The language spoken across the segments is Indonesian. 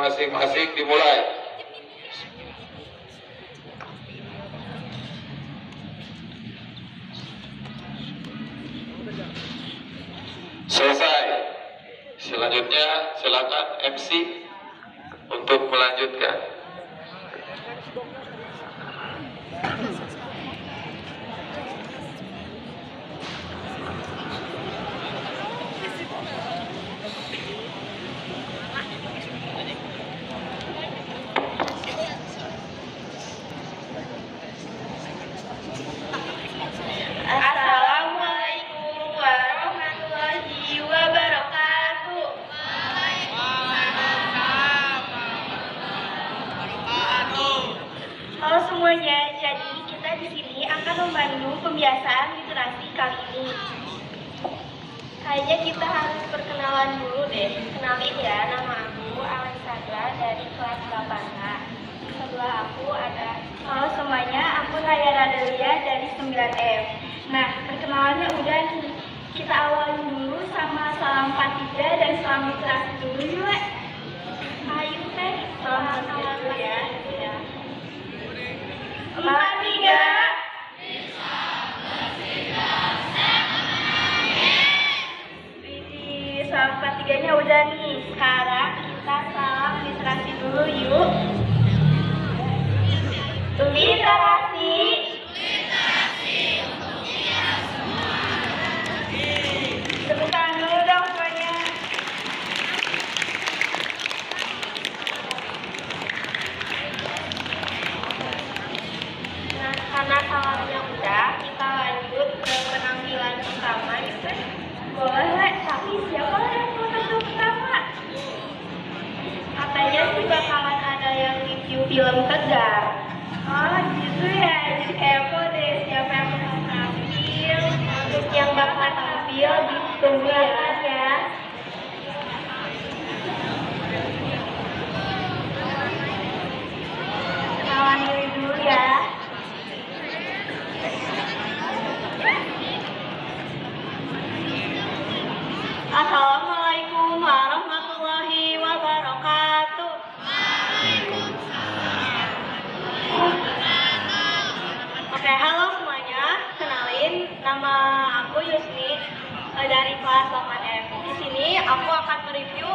masing-masing dimulai. Selesai. Selanjutnya silakan MC untuk melanjutkan. Assalamualaikum warahmatullahi wabarakatuh. Halo semuanya, jadi kita di sini akan memandu pembiasaan literasi kali ini. Kayaknya kita harus perkenalan dulu deh. Kenalin ya, nama aku Alexandra dari kelas 8A. Di sebelah aku ada, halo semuanya, aku Naya Radelia dari 9F. Nah, perkenalannya udah nih. Kita awali dulu sama salam 43 dan salam literasi dulu yuk. Ayo teh, salam dulu ya. 4, 3. Salam 43-nya udah nih. Sekarang kita salam literasi dulu yuk. Literasi. Tepuk tangan dulu dong semuanya. Nah, karena salamnya udah, kita lanjut ke penampilan pertama gitu. Boleh, tapi siapa yang mau tampil pertama? Katanya sih bakalan ada yang review film Tegar. Oh gitu ya, jadi kepo deh siapa yang mau tampil. Untuk yang bakal tampil ditunggu ya. Kenalan diri dulu ya. Assalamualaikum warahmatullahi wabarakatuh. Oke, halo semuanya. Kenalin, nama aku Yusni dari kelas 8F. Di sini aku akan mereview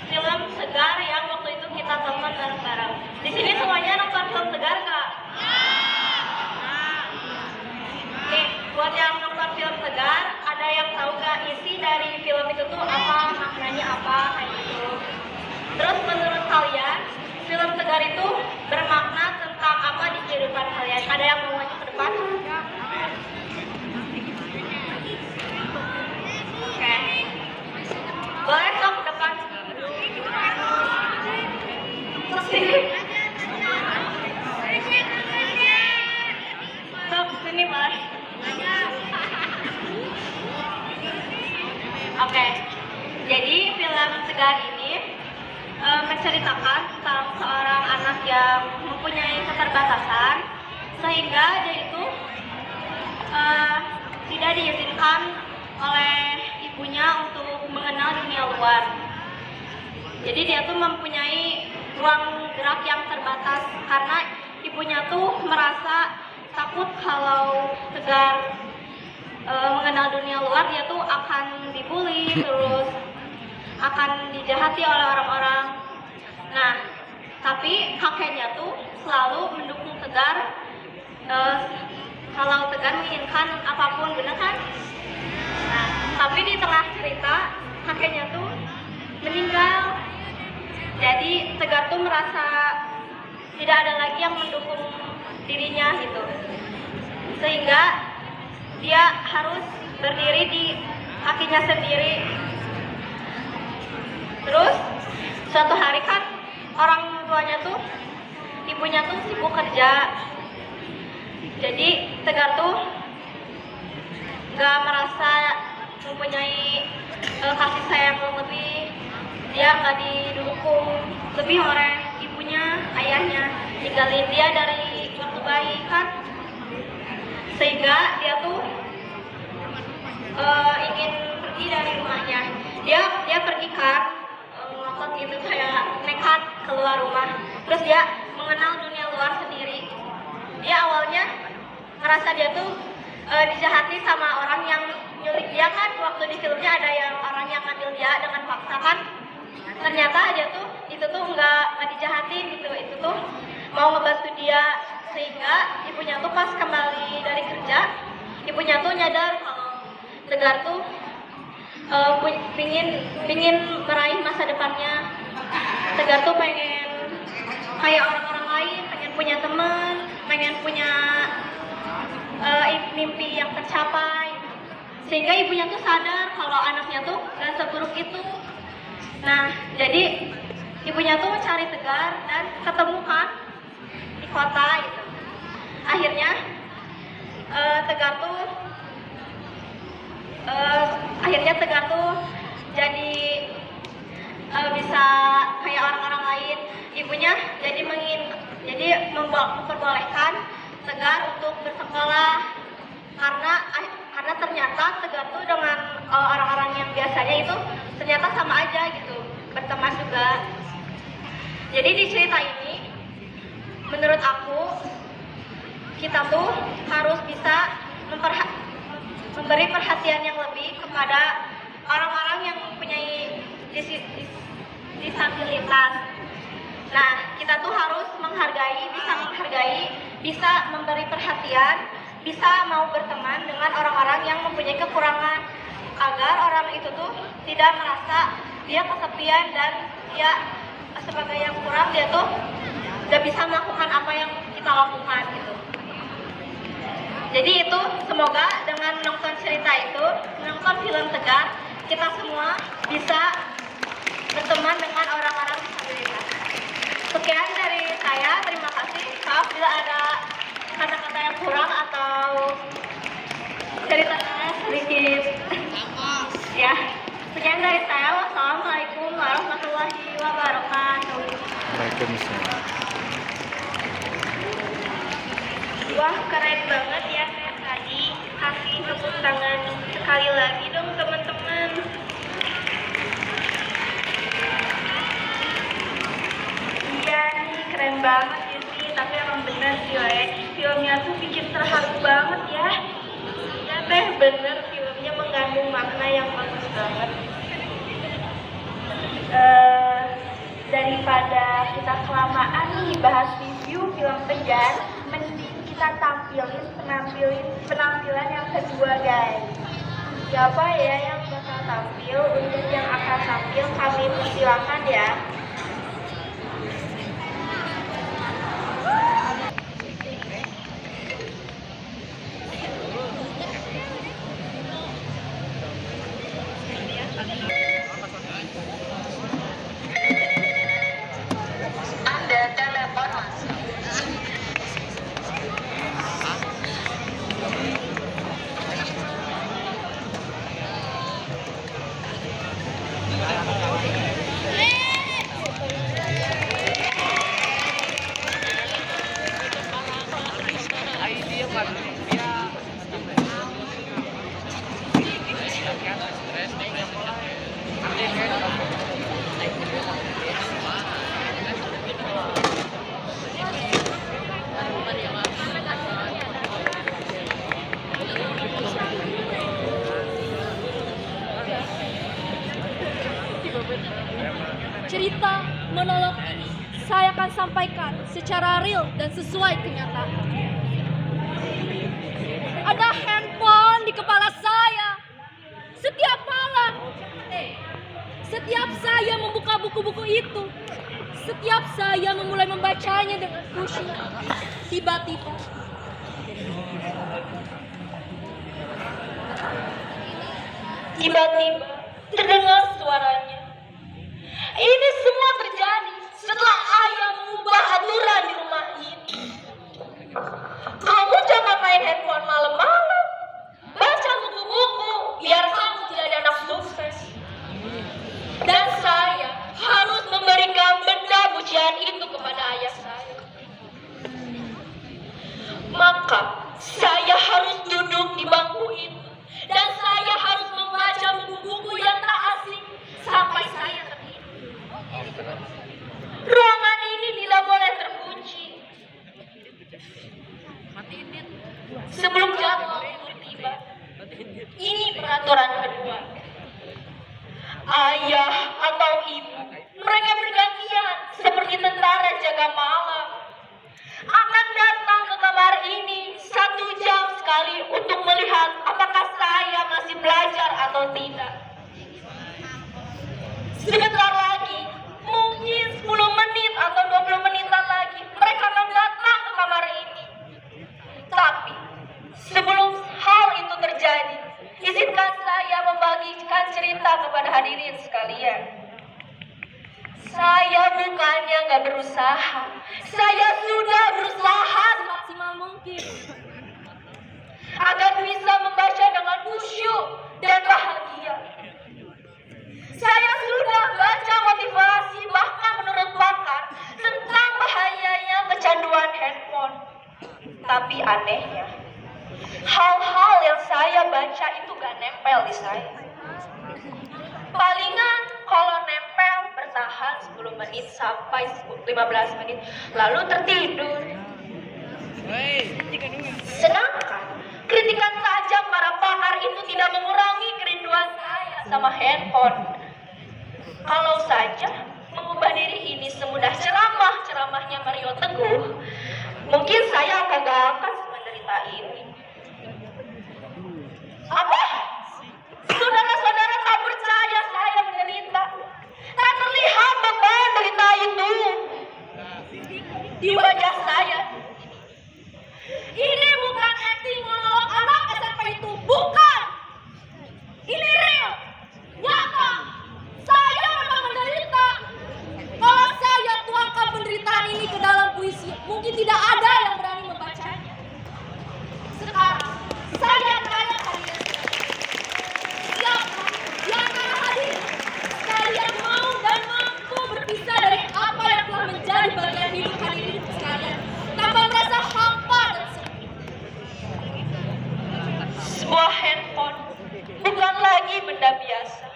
film Tegar yang waktu itu kita tonton bareng-bareng. Di sini semuanya nonton film Tegar nggak? Nih, buat yang nonton film Tegar, ada yang tahu nggak isi dari film itu tuh apa, maknanya apa, kayak gitu. Terus menurut kalian, film Tegar itu bermakna tentang apa di kehidupan kalian? Ada yang mau maju ke depan? Oke. Boleh sok ke depan. Terus sini. Sok sini boleh. Oke, jadi film Tegar ini menceritakan tentang seorang anak yang mempunyai keterbatasan sehingga dia itu tidak diizinkan oleh ibunya untuk mengenal dunia luar. Jadi dia tuh mempunyai ruang gerak yang terbatas karena ibunya tuh merasa takut kalau Tegar mengenal dunia luar, dia tuh akan dibully, terus akan dijahati oleh orang-orang. Nah, tapi kakeknya tuh selalu mendukung Tegar kalau Tegar menginginkan apapun, bener kan? Nah, tapi di tengah cerita kakeknya tuh meninggal. Jadi Tegar tuh merasa tidak ada lagi yang mendukung dirinya gitu. Sehingga dia harus berdiri di kakinya sendiri. Terus suatu hari kan orang tuanya tuh, ibunya tuh sibuk kerja. Jadi Tegar tuh gak merasa mempunyai kasih sayang yang lebih. Dia gak didukung lebih oleh ibunya, ayahnya. Ninggalin dia dari waktu bayi kan. Sehingga dia tuh ingin pergi dari rumahnya. Dia pergi kan, ngotot gitu, kayak nekat keluar Terus dia mengenal dunia luar sendiri. Dia awalnya ngerasa dia tuh dijahati sama orang yang nyulik dia kan. Waktu di filmnya ada yang orang yang ngambil dia dengan paksa kan. Ternyata dia tuh itu tuh nggak dijahatin gitu, itu tuh mau ngebantu dia. Sehingga ibunya tuh pas kembali dari kerja, ibunya tuh nyadar kalau Tegar tuh pingin meraih masa depannya. Tegar tuh pengen kayak orang-orang lain, pengen punya teman, pengen punya mimpi yang tercapai. Sehingga ibunya tuh sadar kalau anaknya tuh gak seburuk itu. Nah, jadi ibunya tuh cari Tegar dan ketemu kan di kota gitu. Akhirnya Tegar tuh jadi bisa kayak orang-orang lain. Ibunya jadi memperbolehkan Tegar untuk bersekolah karena ternyata Tegar tuh dengan orang-orang yang biasanya itu ternyata sama aja gitu, berteman juga. Jadi di cerita ini menurut aku kita tuh harus bisa memberi perhatian yang lebih kepada orang-orang yang mempunyai disabilitas. Nah, kita tuh harus bisa memberi perhatian, bisa mau berteman dengan orang-orang yang mempunyai kekurangan, agar orang itu tuh tidak merasa dia kesepian dan dia sebagai yang kurang, dia tuh tidak bisa melakukan apa yang kita lakukan gitu. Jadi itu semoga dengan menonton cerita itu, menonton film Tegar, kita semua bisa berteman dengan orang-orang disabilitas. Sekian dari saya, terima kasih. Maaf bila ada kata-kata yang kurang atau ceritanya sedikit ya. Sekian dari saya. Wassalamualaikum warahmatullahi wabarakatuh. Waalaikumsalam. Wah, keren banget ya kayak tadi. Kasih tepuk tangan sekali lagi dong teman-teman. Iya nih, keren banget ya sih. Tapi emang bener sih filmnya tuh bikin terharu banget ya. Ya teh bener, filmnya mengandung makna yang bagus banget. Daripada kita kelamaan nih bahas review film Tegar, mending kita tampilin penampilan yang kedua guys. Siapa ya yang bakal tampil? Untuk yang akan tampil kami persilakan ya. Cerita monolog ini saya akan sampaikan secara real dan sesuai kenyataan. Ada handphone di kepala saya. Setiap malam, setiap saya membuka buku-buku itu, setiap saya memulai membacanya dengan khusyuk, tiba-tiba terdengar suaranya. Ini semua terjadi setelah ayah mengubah aturan di rumah ini. Kamu jangan main handphone malam-malam. Baca buku-buku biar kamu tidak ada anak sukses. Dan saya harus memberikan benda pujian itu kepada ayah saya. Maka saya harus duduk di bangku itu. Dan saya harus membaca buku-buku yang tak asing sampai saya tertidur. Ruangan ini tidak boleh Sebelum jadwal tiba, ini peraturan kedua. Ayah atau ibu, mereka bergantian seperti tentara jaga malam, akan datang ke kamar ini 1 jam sekali untuk melihat apakah saya masih belajar atau tidak. Sebentar lagi, mungkin 10 menit atau 20 menitan lagi, mereka akan datang ke kamar ini. Tapi, sebelum hal itu terjadi, izinkan saya membagikan cerita kepada hadirin sekalian. Saya bukannya nggak berusaha, saya sudah berusaha semaksimal mungkin agar bisa membaca dengan khusyuk dan bahagia. Saya sudah baca motivasi, bahkan menurut pakar, tentang bahayanya kecanduan handphone. Tapi anehnya, hal-hal yang saya baca itu gak nempel di saya. Palingan kalau nempel bertahan 10 menit sampai 15 menit, lalu tertidur. Sedangkan kritikan tajam para pakar itu tidak mengurangi kerinduan saya sama handphone. Kalau saja mengubah diri ini semudah ceramahnya Mario Teguh, mungkin saya akan gak akan menderita ini. Apa? Saudara-saudara tak percaya saya menderita? Tak terlihat beban derita itu di wajah saya. Ini bukan acting monolog anak SMP itu, bukan. Ini real, nyata. Saya memang menderita. Kalau saya tuangkan penderitaan ini ke dalam puisi, mungkin tidak ada yang berani membacanya. Sekarang, saya tanya kalian, siapa yang akan hadir? Kalian mau dan mampu berpisah dari apa yang telah menjadi bagian hidup hadirin sekalian, tanpa merasa hampa dan sepi. Sebuah handphone bukan lagi benda biasa.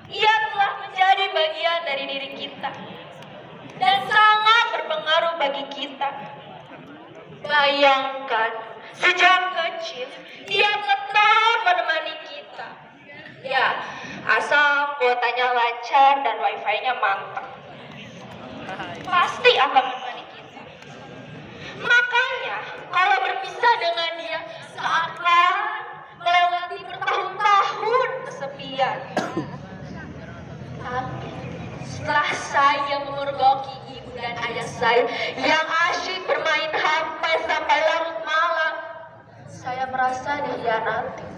Ia telah menjadi bagian dari diri kita dan sangat berpengaruh bagi kita. Bayangkan, sejak kecil ia tetap menemani kita. Ya, asal kuotanya lancar dan wifi-nya mantap, pasti akan menemani kita. Makanya, kalau berpisah dengan dia, seakan melewati bertahun-tahun kesepian. Tapi setelah saya memergoki ibu dan ayah saya yang asyik bermain HP sampai larut malam, saya merasa dikhianati.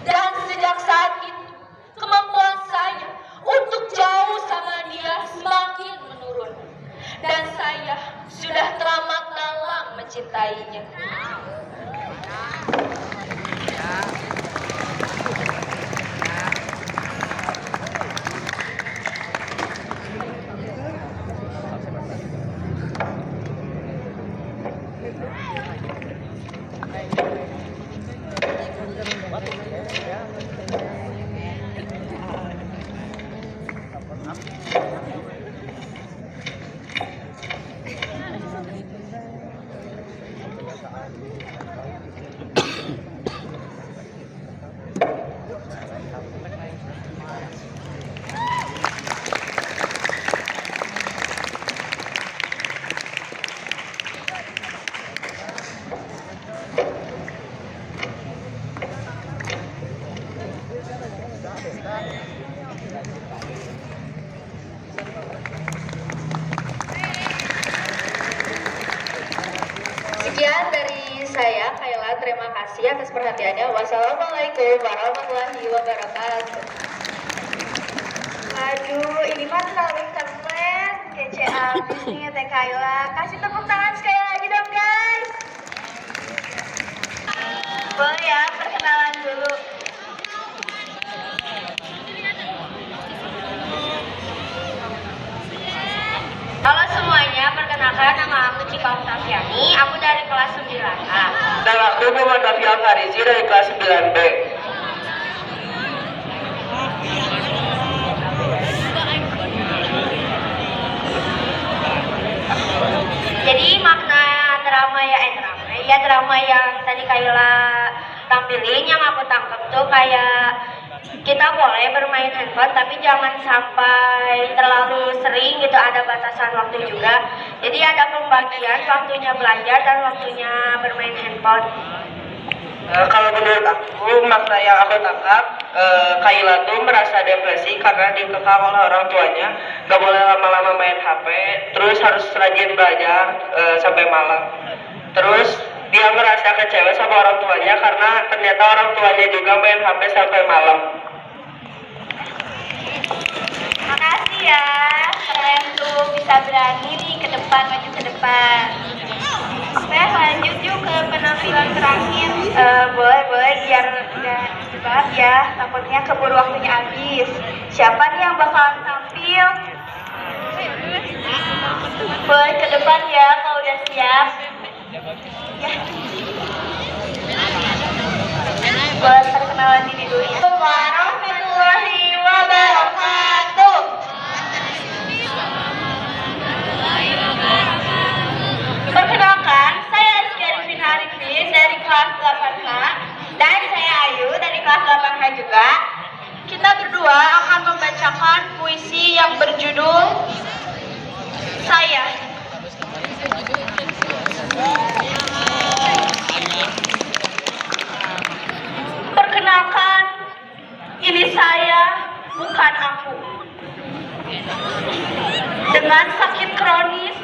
Dan sejak saat itu, kemampuan saya untuk jauh sama dia semakin menurun. Dan saya sudah teramat dalam mencintainya. Sekian dari saya, Kayla. Terima kasih atas perhatiannya. Wassalamualaikum warahmatullahi wabarakatuh. Aduh, ini mah terlalu keren. Kece abis nih Teh Kayla. Kasih tepuk tangan sekali lagi dong, guys. Boleh ya, perkenalan dulu. Halo semuanya, perkenalkan nama aku Cika Oktaviani, aku dari kelas 9A. Dan aku Muhammad Rafial Farizi dari kelas 9B. ya drama yang tadi Kayla tampilin yang aku tangkap tuh kayak kita boleh bermain handphone tapi jangan sampai terlalu sering gitu, ada batasan waktu juga. Jadi ada pembagian waktunya belajar dan waktunya bermain handphone. Kalau menurut aku, makna yang aku tangkap, Kayla tuh merasa depresi karena dikekang oleh orang tuanya, gak boleh lama-lama main HP, terus harus rajin belajar sampai malam. Terus dia merasa kecewa sama orang tuanya karena ternyata orang tuanya juga main HP sampai malam. Makasih ya, kalian tuh bisa berani nih ke depan, maju ke depan. Oke, lanjut yuk ke penampilan terakhir. Boleh biar nggak cepat ya, takutnya keburu waktunya habis. Siapa nih yang bakalan tampil? Boleh ke depan ya kalau udah siap. Ya. Boleh perkenalan diri dulu ya. Warahmatullahi wabarakatuh. Perkenalkan, saya Azkia Arifin Arifin dari kelas 8H dan saya Ayu dari kelas 8H juga. Kita berdua akan membacakan puisi yang berjudul Saya. Perkenalkan, ini saya, bukan aku. Dengan sakit kronis,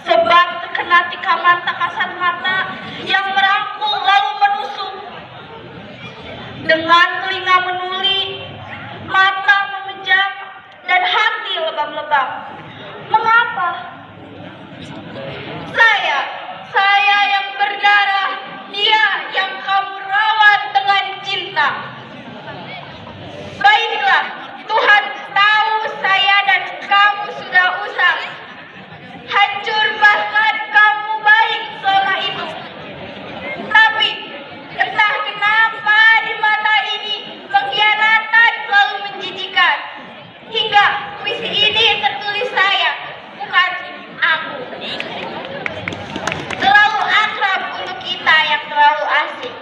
sebab terkena tikaman tak kasat mata yang merangkul lalu menusuk. Dengan telinga menuli, mata memejam, dan hati lebam-lebam. Mengapa? Saya yang berdarah, dia yang kamu rawat dengan cinta. Baiklah, Tuhan tahu saya dan kamu sudah usang. Hancur bahkan kamu baik seolah itu. Tapi entah kenapa di mata ini pengkhianatan selalu menjijikan. Hingga puisi ini tertulis saya, bukan aku. Terlalu akrab untuk kita yang terlalu asing.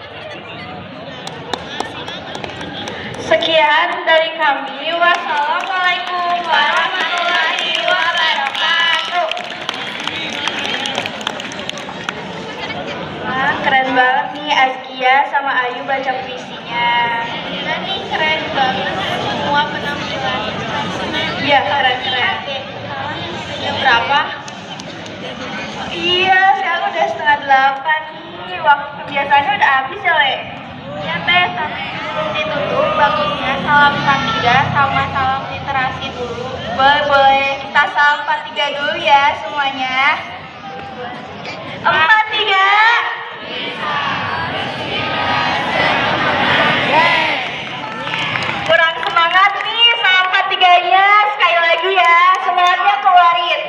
Sekian dari kami. Wassalamualaikum warahmatullahi wabarakatuh. Wah, keren banget nih Azkia sama Ayu baca puisinya. Gila nih, keren banget semua penampilan. Iya, keren-keren. Jam berapa? Oh, iya, sekarang udah 7:30 nih. Waktu kebiasaannya udah habis ya, Le? Ya, Teh, tapi sebelum ditutup, bagusnya salam 43 sama salam literasi dulu. Boleh kita salam 43 dulu ya semuanya. 43. Kurang semangat nih salam 43-nya. Sekali lagi ya, semangatnya keluarin.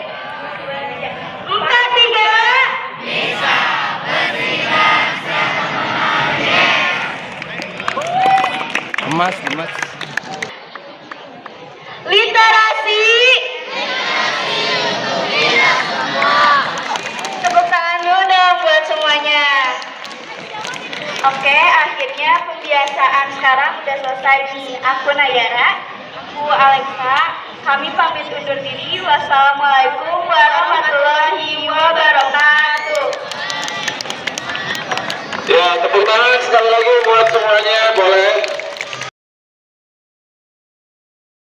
43. Emas. Literasi. Tepuk tangan dulu dong buat semuanya. Oke, akhirnya pembiasaan sekarang udah selesai nih. Aku Nayara, aku Alexa. Kami pamit undur diri. Wassalamualaikum warahmatullahi wabarakatuh. Ya, tepuk tangan sekali lagi buat semuanya, boleh.